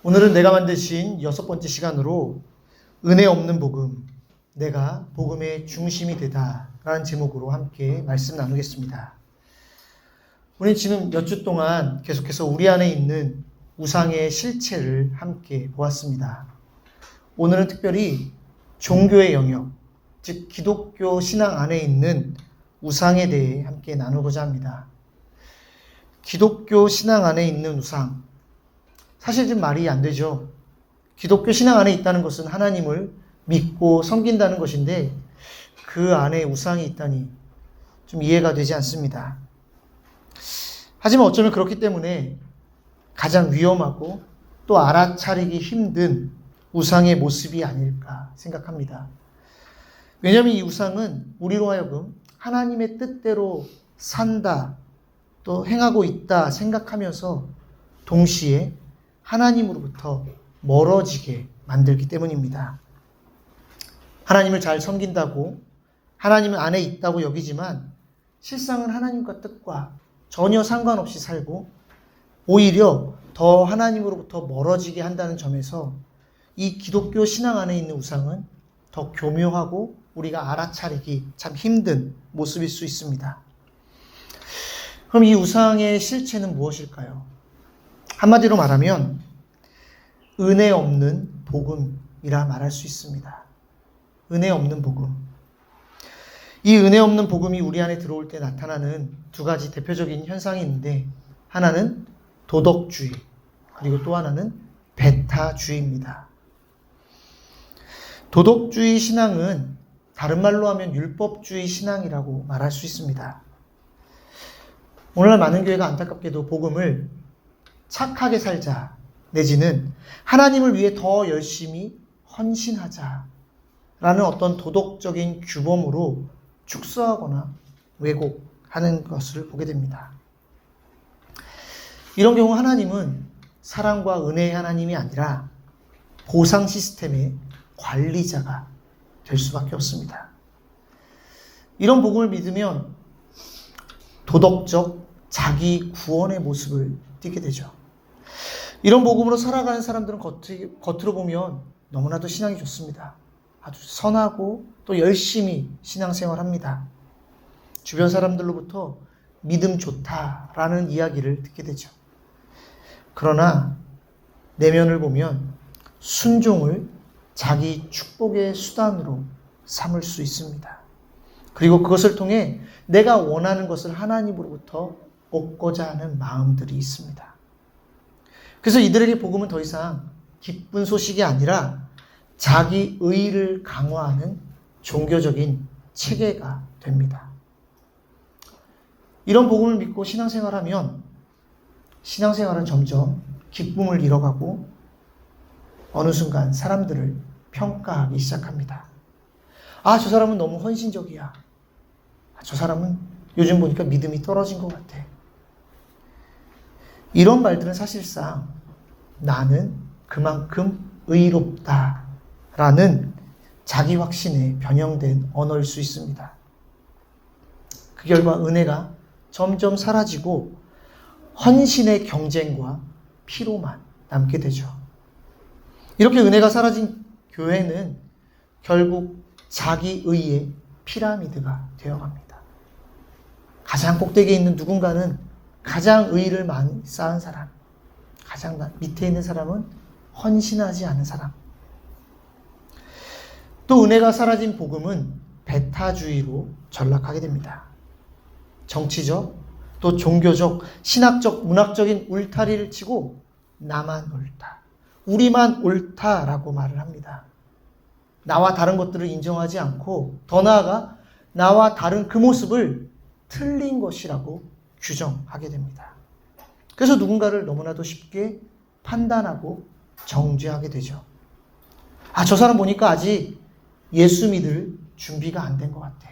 오늘은 내가 만드신 6번째 시간으로 은혜 없는 복음, 내가 복음의 중심이 되다 라는 제목으로 함께 말씀 나누겠습니다. 우리는 지금 몇 주 동안 계속해서 우리 안에 있는 우상의 실체를 함께 보았습니다. 오늘은 특별히 종교의 영역, 즉 기독교 신앙 안에 있는 우상에 대해 함께 나누고자 합니다. 기독교 신앙 안에 있는 우상, 사실 좀 말이 안 되죠. 기독교 신앙 안에 있다는 것은 하나님을 믿고 섬긴다는 것인데 그 안에 우상이 있다니 좀 이해가 되지 않습니다. 하지만 어쩌면 그렇기 때문에 가장 위험하고 또 알아차리기 힘든 우상의 모습이 아닐까 생각합니다. 왜냐하면 이 우상은 우리로 하여금 하나님의 뜻대로 산다, 또 행하고 있다 생각하면서 동시에 하나님으로부터 멀어지게 만들기 때문입니다. 하나님을 잘 섬긴다고 하나님은 안에 있다고 여기지만 실상은 하나님과 뜻과 전혀 상관없이 살고 오히려 더 하나님으로부터 멀어지게 한다는 점에서 이 기독교 신앙 안에 있는 우상은 더 교묘하고 우리가 알아차리기 참 힘든 모습일 수 있습니다. 그럼 이 우상의 실체는 무엇일까요? 한마디로 말하면 은혜 없는 복음이라 말할 수 있습니다. 은혜 없는 복음. 이 은혜 없는 복음이 우리 안에 들어올 때 나타나는 두 가지 대표적인 현상이 있는데 하나는 도덕주의, 그리고 또 하나는 배타주의입니다. 도덕주의 신앙은 다른 말로 하면 율법주의 신앙이라고 말할 수 있습니다. 오늘날 많은 교회가 안타깝게도 복음을 착하게 살자 내지는 하나님을 위해 더 열심히 헌신하자 라는 어떤 도덕적인 규범으로 축소하거나 왜곡하는 것을 보게 됩니다. 이런 경우 하나님은 사랑과 은혜의 하나님이 아니라 보상 시스템의 관리자가 될 수밖에 없습니다. 이런 복음을 믿으면 도덕적 자기 구원의 모습을 띠게 되죠. 이런 복음으로 살아가는 사람들은 겉으로 보면 너무나도 신앙이 좋습니다. 아주 선하고 또 열심히 신앙생활합니다. 주변 사람들로부터 믿음 좋다라는 이야기를 듣게 되죠. 그러나 내면을 보면 순종을 자기 축복의 수단으로 삼을 수 있습니다. 그리고 그것을 통해 내가 원하는 것을 하나님으로부터 얻고자 하는 마음들이 있습니다. 그래서 이들에게 복음은 더 이상 기쁜 소식이 아니라 자기 의의를 강화하는 종교적인 체계가 됩니다. 이런 복음을 믿고 신앙생활하면 신앙생활은 점점 기쁨을 잃어가고 어느 순간 사람들을 평가하기 시작합니다. 아, 저 사람은 너무 헌신적이야. 저 사람은 요즘 보니까 믿음이 떨어진 것 같아. 이런 말들은 사실상 나는 그만큼 의롭다라는 자기 확신에 변형된 언어일 수 있습니다. 그 결과 은혜가 점점 사라지고 헌신의 경쟁과 피로만 남게 되죠. 이렇게 은혜가 사라진 교회는 결국 자기 의의 피라미드가 되어갑니다. 가장 꼭대기에 있는 누군가는 가장 의의를 많이 쌓은 사람, 가장 밑에 있는 사람은 헌신하지 않은 사람. 또 은혜가 사라진 복음은 배타주의로 전락하게 됩니다. 정치적, 또 종교적, 신학적, 문학적인 울타리를 치고 나만 옳다, 우리만 옳다라고 말을 합니다. 나와 다른 것들을 인정하지 않고 더 나아가 나와 다른 그 모습을 틀린 것이라고 규정하게 됩니다. 그래서 누군가를 너무나도 쉽게 판단하고 정죄하게 되죠. 아, 저 사람 보니까 아직 예수 믿을 준비가 안 된 것 같아.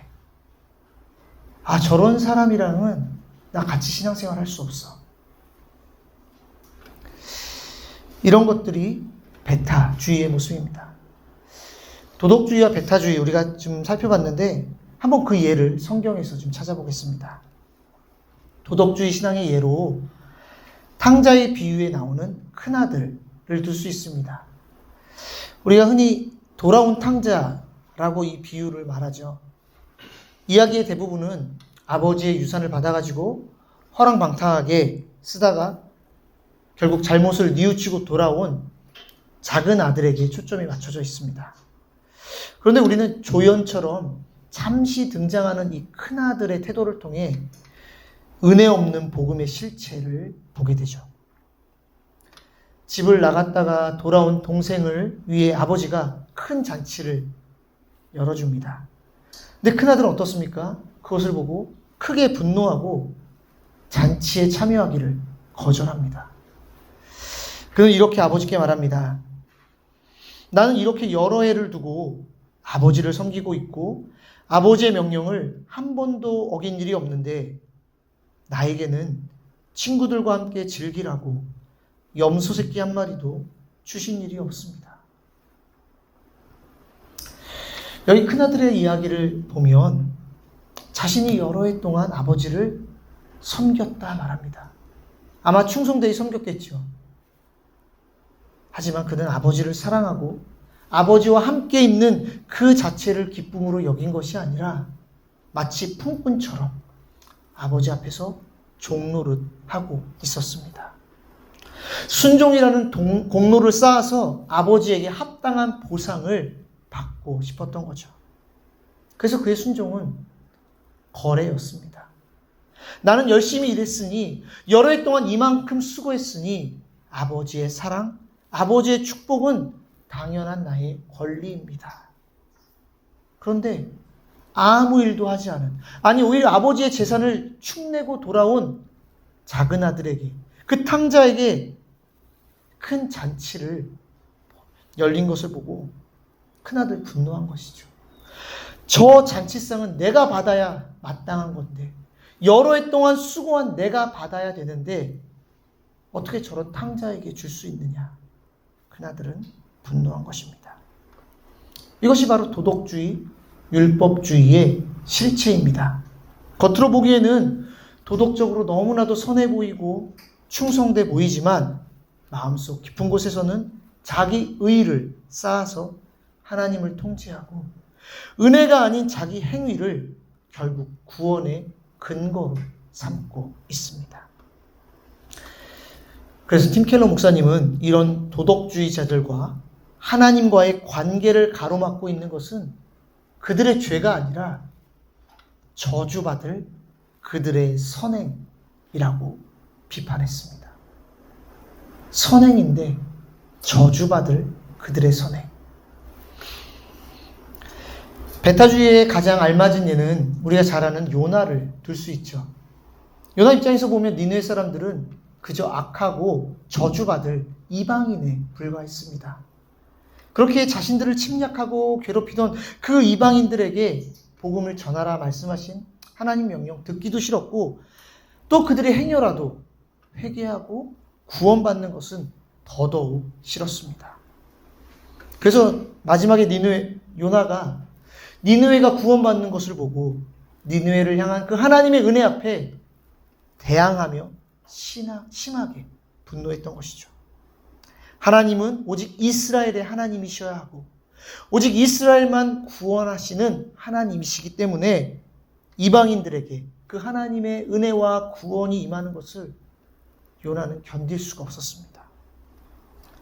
아, 저런 사람이랑은 나 같이 신앙생활 할 수 없어. 이런 것들이 배타주의의 모습입니다. 도덕주의와 배타주의 우리가 좀 살펴봤는데 한번 그 예를 성경에서 좀 찾아보겠습니다. 도덕주의 신앙의 예로 탕자의 비유에 나오는 큰아들 들 수 있습니다. 우리가 흔히 돌아온 탕자라고 이 비유를 말하죠. 이야기의 대부분은 아버지의 유산을 받아가지고 허랑방탕하게 쓰다가 결국 잘못을 뉘우치고 돌아온 작은 아들에게 초점이 맞춰져 있습니다. 그런데 우리는 조연처럼 잠시 등장하는 이 큰아들의 태도를 통해 은혜 없는 복음의 실체를 보게 되죠. 집을 나갔다가 돌아온 동생을 위해 아버지가 큰 잔치를 열어줍니다. 근데 큰아들은 어떻습니까? 그것을 보고 크게 분노하고 잔치에 참여하기를 거절합니다. 그는 이렇게 아버지께 말합니다. 나는 이렇게 여러 해를 두고 아버지를 섬기고 있고 아버지의 명령을 한 번도 어긴 일이 없는데 나에게는 친구들과 함께 즐기라고 염소 새끼 한 마리도 주신 일이 없습니다. 여기 큰아들의 이야기를 보면 자신이 여러 해 동안 아버지를 섬겼다 말합니다. 아마 충성되이 섬겼겠죠. 하지만 그는 아버지를 사랑하고 아버지와 함께 있는 그 자체를 기쁨으로 여긴 것이 아니라 마치 품꾼처럼 아버지 앞에서 종노릇 하고 있었습니다. 순종이라는 공로를 쌓아서 아버지에게 합당한 보상을 받고 싶었던 거죠. 그래서 그의 순종은 거래였습니다. 나는 열심히 일했으니 여러 해 동안 이만큼 수고했으니 아버지의 사랑, 아버지의 축복은 당연한 나의 권리입니다. 그런데 아무 일도 하지 않은, 아니 오히려 아버지의 재산을 축내고 돌아온 작은 아들에게, 그 탕자에게 큰 잔치를 열린 것을 보고 큰아들 분노한 것이죠. 저 잔치상은 내가 받아야 마땅한 건데, 여러 해 동안 수고한 내가 받아야 되는데 어떻게 저런 탕자에게 줄 수 있느냐. 큰아들은 분노한 것입니다. 이것이 바로 도덕주의, 율법주의의 실체입니다. 겉으로 보기에는 도덕적으로 너무나도 선해 보이고 충성돼 보이지만 마음속 깊은 곳에서는 자기 의의를 쌓아서 하나님을 통제하고 은혜가 아닌 자기 행위를 결국 구원의 근거로 삼고 있습니다. 그래서 팀 켈러 목사님은 이런 도덕주의자들과 하나님과의 관계를 가로막고 있는 것은 그들의 죄가 아니라 저주받을 그들의 선행이라고 비판했습니다. 선행인데 저주받을 그들의 선행. 배타주의에 가장 알맞은 예는 우리가 잘 아는 요나를 들 수 있죠. 요나 입장에서 보면 니느웨 사람들은 그저 악하고 저주받을 이방인에 불과했습니다. 그렇게 자신들을 침략하고 괴롭히던 그 이방인들에게 복음을 전하라 말씀하신 하나님 명령 듣기도 싫었고, 또 그들의 행여라도 회개하고 구원받는 것은 더더욱 싫었습니다. 그래서 마지막에 요나가 니느웨가 구원받는 것을 보고 니느웨를 향한 그 하나님의 은혜 앞에 대항하며 심하게 분노했던 것이죠. 하나님은 오직 이스라엘의 하나님이셔야 하고 오직 이스라엘만 구원하시는 하나님이시기 때문에 이방인들에게 그 하나님의 은혜와 구원이 임하는 것을 요나는 견딜 수가 없었습니다.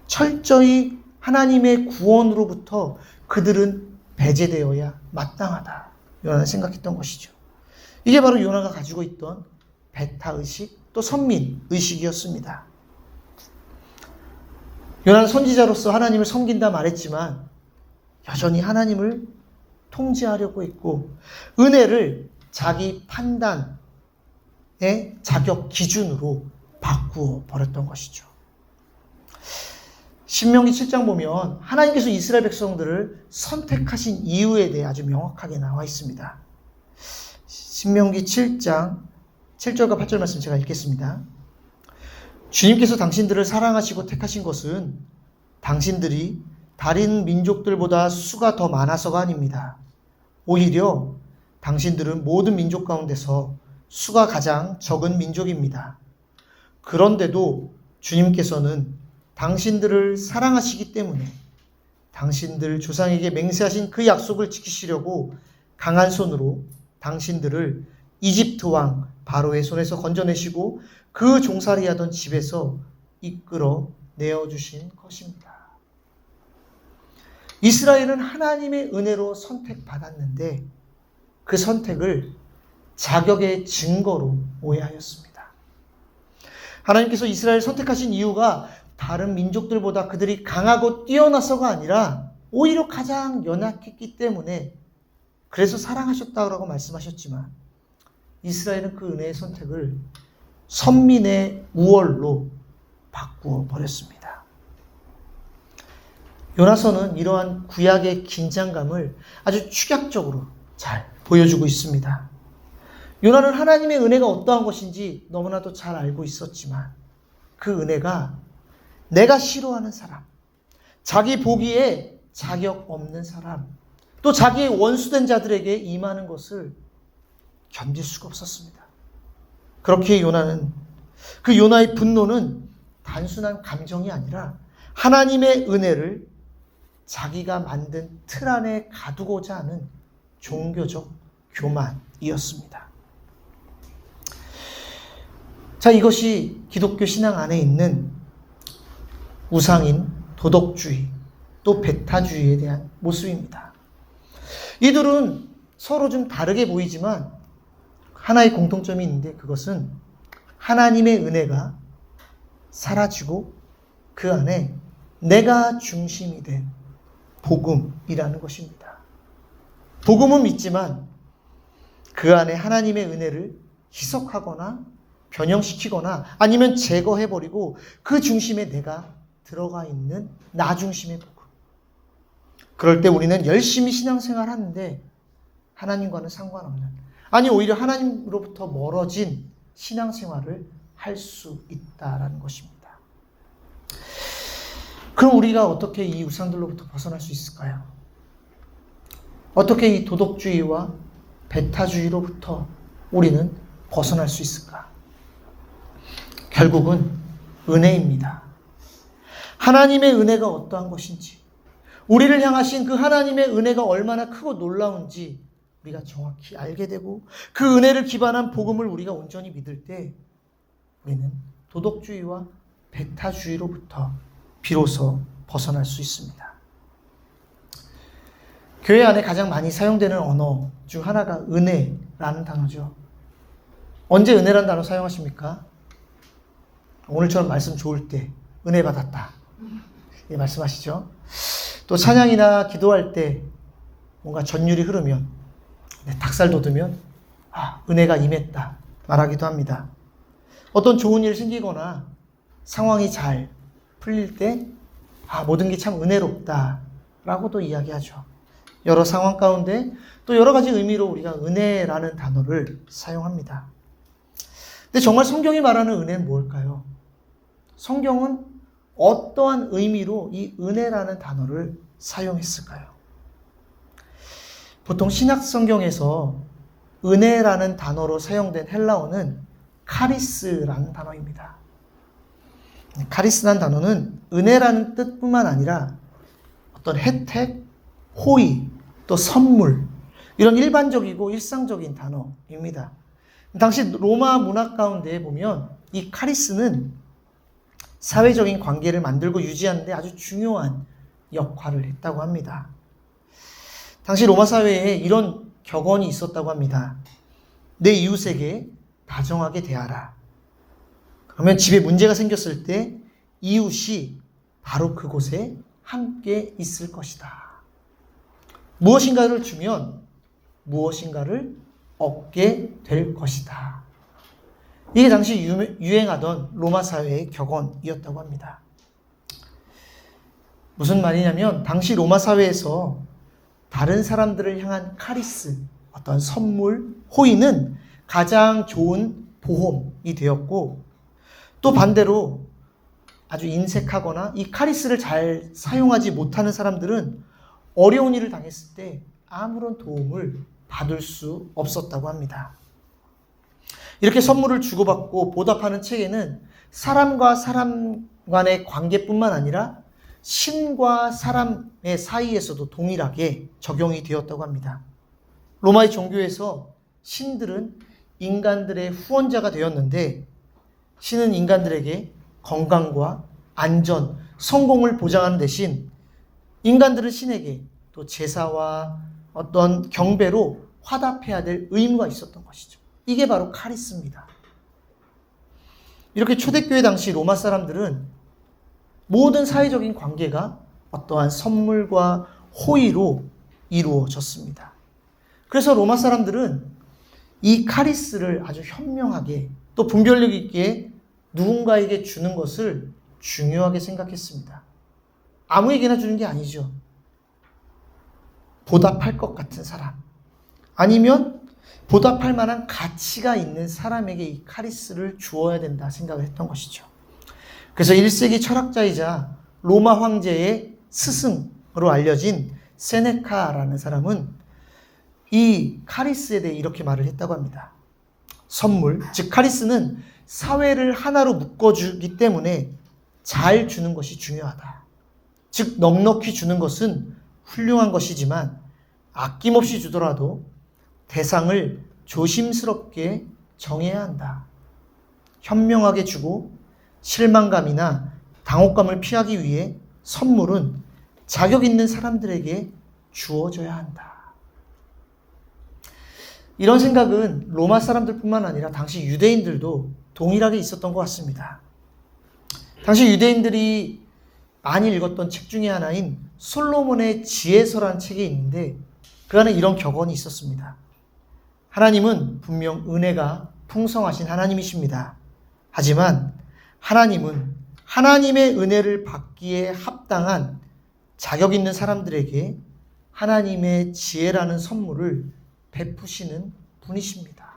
철저히 하나님의 구원으로부터 그들은 배제되어야 마땅하다. 요나는 생각했던 것이죠. 이게 바로 요나가 가지고 있던 배타의식 또 선민의식이었습니다. 요나는 선지자로서 하나님을 섬긴다 말했지만 여전히 하나님을 통제하려고 했고 은혜를 자기 판단의 자격 기준으로 바꾸어 버렸던 것이죠. 신명기 7장 보면 하나님께서 이스라엘 백성들을 선택하신 이유에 대해 아주 명확하게 나와 있습니다. 신명기 7장 7절과 8절 말씀 제가 읽겠습니다. 주님께서 당신들을 사랑하시고 택하신 것은 당신들이 다른 민족들보다 수가 더 많아서가 아닙니다. 오히려 당신들은 모든 민족 가운데서 수가 가장 적은 민족입니다. 그런데도 주님께서는 당신들을 사랑하시기 때문에 당신들 조상에게 맹세하신 그 약속을 지키시려고 강한 손으로 당신들을 이집트 왕 바로의 손에서 건져내시고 그 종살이하던 집에서 이끌어 내어주신 것입니다. 이스라엘은 하나님의 은혜로 선택받았는데 그 선택을 자격의 증거로 오해하였습니다. 하나님께서 이스라엘을 선택하신 이유가 다른 민족들보다 그들이 강하고 뛰어나서가 아니라 오히려 가장 연약했기 때문에 그래서 사랑하셨다고 말씀하셨지만 이스라엘은 그 은혜의 선택을 선민의 우월로 바꾸어 버렸습니다. 요나서는 이러한 구약의 긴장감을 아주 축약적으로 잘 보여주고 있습니다. 요나는 하나님의 은혜가 어떠한 것인지 너무나도 잘 알고 있었지만 그 은혜가 내가 싫어하는 사람, 자기 보기에 자격 없는 사람, 또 자기의 원수된 자들에게 임하는 것을 견딜 수가 없었습니다. 그렇게 그 요나의 분노는 단순한 감정이 아니라 하나님의 은혜를 자기가 만든 틀 안에 가두고자 하는 종교적 교만이었습니다. 자, 이것이 기독교 신앙 안에 있는 우상인 도덕주의, 또 배타주의에 대한 모습입니다. 이들은 서로 좀 다르게 보이지만 하나의 공통점이 있는데 그것은 하나님의 은혜가 사라지고 그 안에 내가 중심이 된 복음이라는 것입니다. 복음은 믿지만 그 안에 하나님의 은혜를 희석하거나 변형시키거나 아니면 제거해버리고 그 중심에 내가 들어가 있는 나 중심의 복음. 그럴 때 우리는 열심히 신앙생활 하는데 하나님과는 상관없는, 아니 오히려 하나님으로부터 멀어진 신앙생활을 할 수 있다라는 것입니다. 그럼 우리가 어떻게 이 우상들로부터 벗어날 수 있을까요? 어떻게 이 도덕주의와 배타주의로부터 우리는 벗어날 수 있을까? 결국은 은혜입니다. 하나님의 은혜가 어떠한 것인지, 우리를 향하신 그 하나님의 은혜가 얼마나 크고 놀라운지 우리가 정확히 알게 되고 그 은혜를 기반한 복음을 우리가 온전히 믿을 때 우리는 도덕주의와 배타주의로부터 비로소 벗어날 수 있습니다. 교회 안에 가장 많이 사용되는 언어 중 하나가 은혜라는 단어죠. 언제 은혜라는 단어 사용하십니까? 오늘처럼 말씀 좋을 때 은혜 받았다. 예, 말씀하시죠. 또 찬양이나 기도할 때 뭔가 전율이 흐르면, 닭살 돋으면 은혜가 임했다 말하기도 합니다. 어떤 좋은 일 생기거나 상황이 잘 풀릴 때 모든 게 참 은혜롭다 라고도 이야기하죠. 여러 상황 가운데 또 여러 가지 의미로 우리가 은혜라는 단어를 사용합니다. 근데 정말 성경이 말하는 은혜는 뭘까요? 성경은 어떠한 의미로 이 은혜라는 단어를 사용했을까요? 보통 신약 성경에서 은혜라는 단어로 사용된 헬라어는 카리스라는 단어입니다. 카리스라는 단어는 은혜라는 뜻뿐만 아니라 어떤 혜택, 호의, 또 선물, 이런 일반적이고 일상적인 단어입니다. 당시 로마 문화 가운데 보면 이 카리스는 사회적인 관계를 만들고 유지하는 데 아주 중요한 역할을 했다고 합니다. 당시 로마 사회에 이런 격언이 있었다고 합니다. 내 이웃에게 다정하게 대하라. 그러면 집에 문제가 생겼을 때 이웃이 바로 그곳에 함께 있을 것이다. 무엇인가를 주면 무엇인가를 얻게 될 것이다. 이게 당시 유행하던 로마 사회의 격언이었다고 합니다. 무슨 말이냐면 당시 로마 사회에서 다른 사람들을 향한 카리스, 어떤 선물, 호의는 가장 좋은 보험이 되었고, 또 반대로 아주 인색하거나 이 카리스를 잘 사용하지 못하는 사람들은 어려운 일을 당했을 때 아무런 도움을 받을 수 없었다고 합니다. 이렇게 선물을 주고받고 보답하는 체계는 사람과 사람 간의 관계뿐만 아니라 신과 사람의 사이에서도 동일하게 적용이 되었다고 합니다. 로마의 종교에서 신들은 인간들의 후원자가 되었는데 신은 인간들에게 건강과 안전, 성공을 보장하는 대신 인간들은 신에게 또 제사와 어떤 경배로 화답해야 될 의무가 있었던 것이죠. 이게 바로 카리스입니다. 이렇게 초대교회 당시 로마 사람들은 모든 사회적인 관계가 어떠한 선물과 호의로 이루어졌습니다. 그래서 로마 사람들은 이 카리스를 아주 현명하게 또 분별력 있게 누군가에게 주는 것을 중요하게 생각했습니다. 아무에게나 주는 게 아니죠. 보답할 것 같은 사람, 아니면 보답할 만한 가치가 있는 사람에게 이 카리스를 주어야 된다 생각을 했던 것이죠. 그래서 1세기 철학자이자 로마 황제의 스승으로 알려진 세네카라는 사람은 이 카리스에 대해 이렇게 말을 했다고 합니다. 선물, 즉 카리스는 사회를 하나로 묶어주기 때문에 잘 주는 것이 중요하다. 즉 넉넉히 주는 것은 훌륭한 것이지만 아낌없이 주더라도 대상을 조심스럽게 정해야 한다. 현명하게 주고 실망감이나 당혹감을 피하기 위해 선물은 자격 있는 사람들에게 주어져야 한다. 이런 생각은 로마 사람들뿐만 아니라 당시 유대인들도 동일하게 있었던 것 같습니다. 당시 유대인들이 많이 읽었던 책 중에 하나인 솔로몬의 지혜서라는 책이 있는데 그 안에 이런 격언이 있었습니다. 하나님은 분명 은혜가 풍성하신 하나님이십니다. 하지만 하나님은 하나님의 은혜를 받기에 합당한 자격 있는 사람들에게 하나님의 지혜라는 선물을 베푸시는 분이십니다.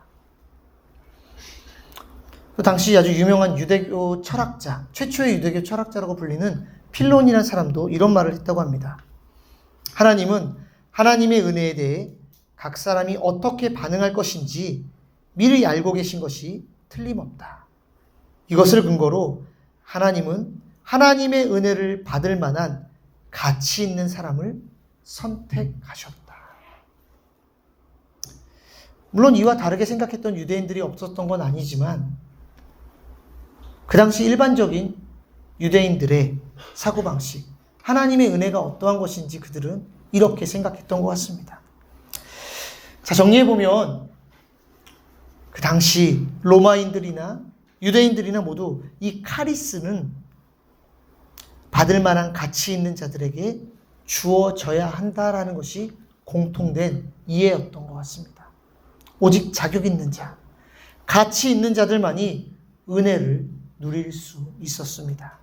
그 당시 아주 유명한 유대교 철학자, 최초의 유대교 철학자라고 불리는 필론이라는 사람도 이런 말을 했다고 합니다. 하나님은 하나님의 은혜에 대해 각 사람이 어떻게 반응할 것인지 미리 알고 계신 것이 틀림없다. 이것을 근거로 하나님은 하나님의 은혜를 받을 만한 가치 있는 사람을 선택하셨다. 물론 이와 다르게 생각했던 유대인들이 없었던 건 아니지만 그 당시 일반적인 유대인들의 사고방식, 하나님의 은혜가 어떠한 것인지 그들은 이렇게 생각했던 것 같습니다. 자, 정리해보면 그 당시 로마인들이나 유대인들이나 모두 이 카리스는 받을 만한 가치 있는 자들에게 주어져야 한다라는 것이 공통된 이해였던 것 같습니다. 오직 자격 있는 자, 가치 있는 자들만이 은혜를 누릴 수 있었습니다.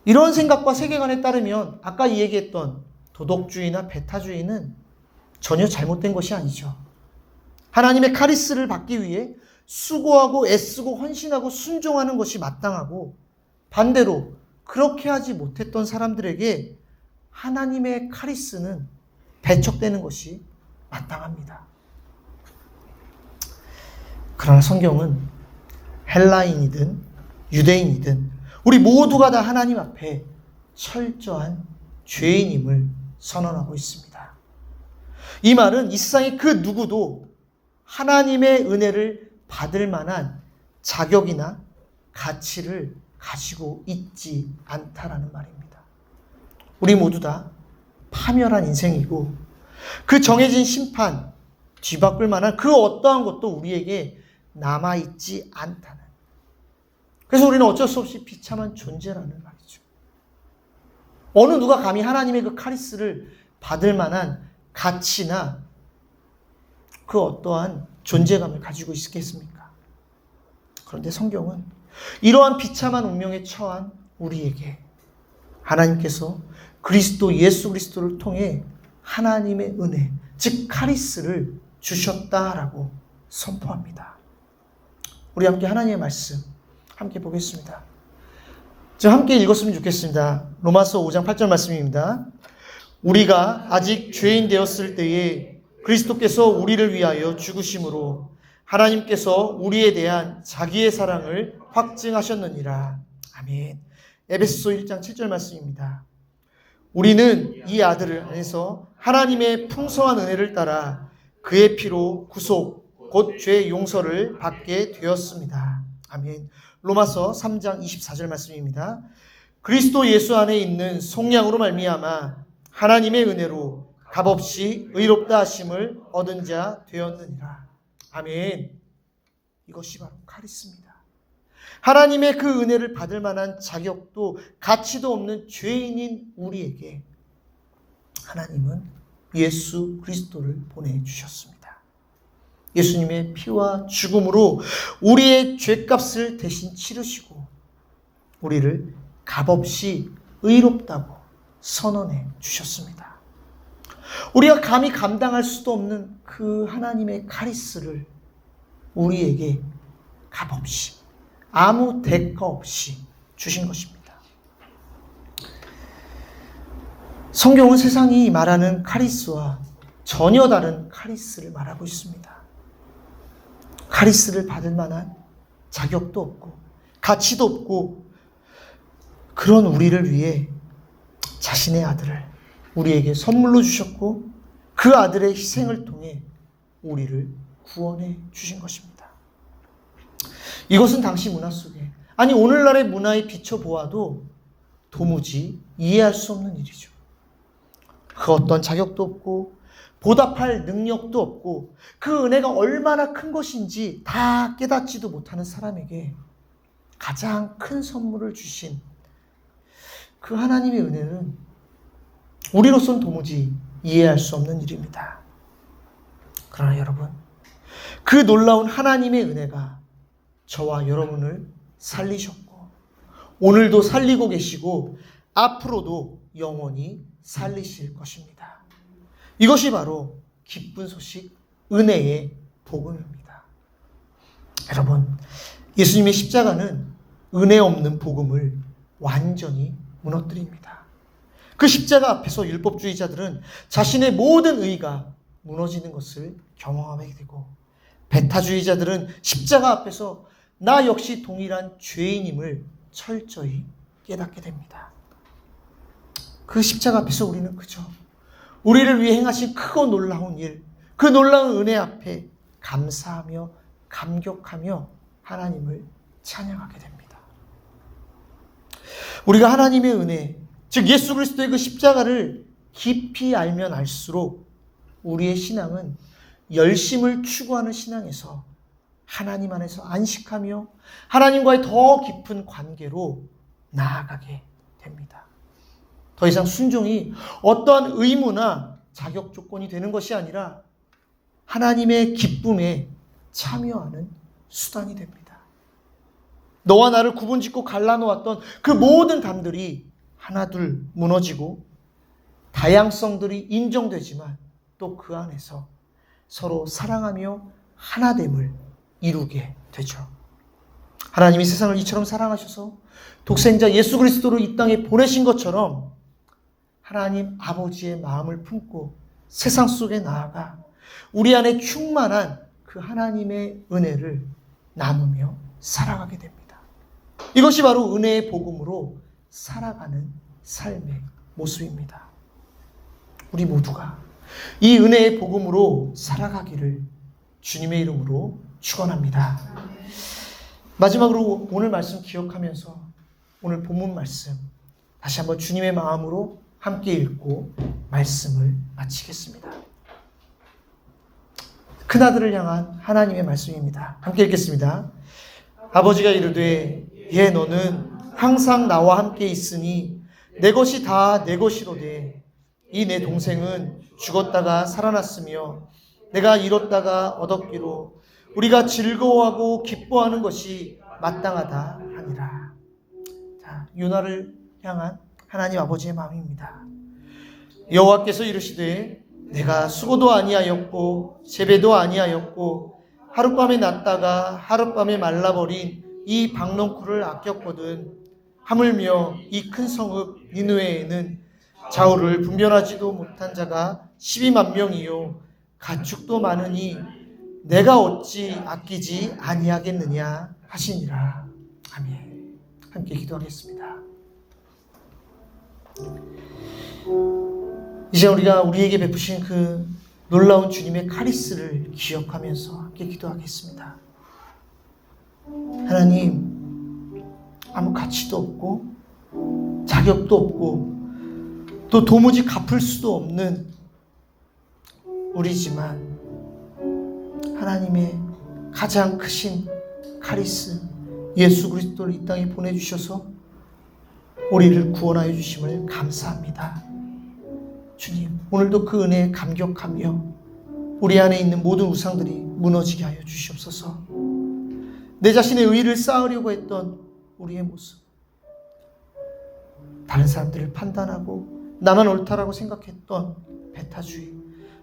이런 생각과 세계관에 따르면 아까 얘기했던 도덕주의나 배타주의는 전혀 잘못된 것이 아니죠. 하나님의 카리스를 받기 위해 수고하고 애쓰고 헌신하고 순종하는 것이 마땅하고 반대로 그렇게 하지 못했던 사람들에게 하나님의 카리스는 배척되는 것이 마땅합니다. 그러나 성경은 헬라인이든 유대인이든 우리 모두가 다 하나님 앞에 철저한 죄인임을 선언하고 있습니다. 이 말은 이 세상의 그 누구도 하나님의 은혜를 받을 만한 자격이나 가치를 가지고 있지 않다라는 말입니다. 우리 모두 다 파멸한 인생이고 그 정해진 심판, 뒤바꿀 만한 그 어떠한 것도 우리에게 남아있지 않다는. 그래서 우리는 어쩔 수 없이 비참한 존재라는 말이죠. 어느 누가 감히 하나님의 그 카리스를 받을 만한 가치나 그 어떠한 존재감을 가지고 있겠습니까? 그런데 성경은 이러한 비참한 운명에 처한 우리에게 하나님께서 그리스도 예수 그리스도를 통해 하나님의 은혜, 즉 카리스를 주셨다라고 선포합니다. 우리 함께 하나님의 말씀 함께 보겠습니다. 저 함께 읽었으면 좋겠습니다. 로마서 5장 8절 말씀입니다. 우리가 아직 죄인 되었을 때에 그리스도께서 우리를 위하여 죽으심으로 하나님께서 우리에 대한 자기의 사랑을 확증하셨느니라. 아멘. 에베소서 1장 7절 말씀입니다. 우리는 이 아들 안에서 하나님의 풍성한 은혜를 따라 그의 피로 구속, 곧 죄의 용서를 받게 되었습니다. 아멘. 로마서 3장 24절 말씀입니다. 그리스도 예수 안에 있는 속량으로 말미암아 하나님의 은혜로 값없이 의롭다 하심을 얻은 자 되었느니라. 아멘. 이것이 바로 카리스입니다. 하나님의 그 은혜를 받을 만한 자격도 가치도 없는 죄인인 우리에게 하나님은 예수 그리스도를 보내주셨습니다. 예수님의 피와 죽음으로 우리의 죄값을 대신 치르시고 우리를 값없이 의롭다고 선언해 주셨습니다. 우리가 감히 감당할 수도 없는 그 하나님의 카리스를 우리에게 값없이 아무 대가 없이 주신 것입니다. 성경은 세상이 말하는 카리스와 전혀 다른 카리스를 말하고 있습니다. 카리스를 받을 만한 자격도 없고 가치도 없고 그런 우리를 위해 자신의 아들을 우리에게 선물로 주셨고 그 아들의 희생을 통해 우리를 구원해 주신 것입니다. 이것은 당시 문화 속에, 아니 오늘날의 문화에 비춰보아도 도무지 이해할 수 없는 일이죠. 그 어떤 자격도 없고 보답할 능력도 없고 그 은혜가 얼마나 큰 것인지 다 깨닫지도 못하는 사람에게 가장 큰 선물을 주신 그 하나님의 은혜는 우리로서는 도무지 이해할 수 없는 일입니다. 그러나 여러분, 그 놀라운 하나님의 은혜가 저와 여러분을 살리셨고 오늘도 살리고 계시고 앞으로도 영원히 살리실 것입니다. 이것이 바로 기쁜 소식, 은혜의 복음입니다. 여러분, 예수님의 십자가는 은혜 없는 복음을 완전히 무너뜨립니다. 그 십자가 앞에서 율법주의자들은 자신의 모든 의가 무너지는 것을 경험하게 되고 배타주의자들은 십자가 앞에서 나 역시 동일한 죄인임을 철저히 깨닫게 됩니다. 그 십자가 앞에서 우리는 그저 우리를 위해 행하신 크고 놀라운 일, 그 놀라운 은혜 앞에 감사하며 감격하며 하나님을 찬양하게 됩니다. 우리가 하나님의 은혜, 즉 예수 그리스도의 그 십자가를 깊이 알면 알수록 우리의 신앙은 열심을 추구하는 신앙에서 하나님 안에서 안식하며 하나님과의 더 깊은 관계로 나아가게 됩니다. 더 이상 순종이 어떠한 의무나 자격 조건이 되는 것이 아니라 하나님의 기쁨에 참여하는 수단이 됩니다. 너와 나를 구분짓고 갈라놓았던 그 모든 담들이 하나둘 무너지고 다양성들이 인정되지만 또 그 안에서 서로 사랑하며 하나됨을 이루게 되죠. 하나님이 세상을 이처럼 사랑하셔서 독생자 예수 그리스도를 이 땅에 보내신 것처럼 하나님 아버지의 마음을 품고 세상 속에 나아가 우리 안에 충만한 그 하나님의 은혜를 나누며 살아가게 됩니다. 이것이 바로 은혜의 복음으로 살아가는 삶의 모습입니다. 우리 모두가 이 은혜의 복음으로 살아가기를 주님의 이름으로 축원합니다. 마지막으로 오늘 말씀 기억하면서 오늘 본문 말씀 다시 한번 주님의 마음으로 함께 읽고 말씀을 마치겠습니다. 큰아들을 향한 하나님의 말씀입니다. 함께 읽겠습니다. 아버지가 이르되 예 너는 항상 나와 함께 있으니 내 것이 다 내 것이로되 이 내 동생은 죽었다가 살아났으며 내가 잃었다가 얻었기로 우리가 즐거워하고 기뻐하는 것이 마땅하다 하니라. 자, 요나를 향한 하나님 아버지의 마음입니다. 여호와께서 이르시되 내가 수고도 아니하였고 재배도 아니하였고 하룻밤에 났다가 하룻밤에 말라버린 이 박넝쿨을 아꼈거든. 하물며 이 큰 성읍 니느웨에는 좌우를 분별하지도 못한 자가 12만 명이요 가축도 많으니 내가 어찌 아끼지 아니하겠느냐 하시니라. 아멘. 함께 기도하겠습니다. 이제 우리가 우리에게 베푸신 그 놀라운 주님의 카리스를 기억하면서 함께 기도하겠습니다. 하나님, 아무 가치도 없고 자격도 없고 또 도무지 갚을 수도 없는 우리지만 하나님의 가장 크신 카리스 예수 그리스도를 이 땅에 보내주셔서 우리를 구원하여 주심을 감사합니다. 주님, 오늘도 그 은혜에 감격하며 우리 안에 있는 모든 우상들이 무너지게 하여 주시옵소서. 내 자신의 의의를 쌓으려고 했던 우리의 모습, 다른 사람들을 판단하고 나만 옳다라고 생각했던 배타주의,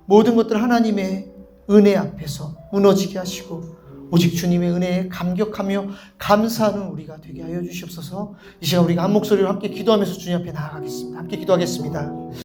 모든 것들 하나님의 은혜 앞에서 무너지게 하시고 오직 주님의 은혜에 감격하며 감사하는 우리가 되게 하여 주시옵소서. 이 시간 우리가 한 목소리로 함께 기도하면서 주님 앞에 나아가겠습니다. 함께 기도하겠습니다.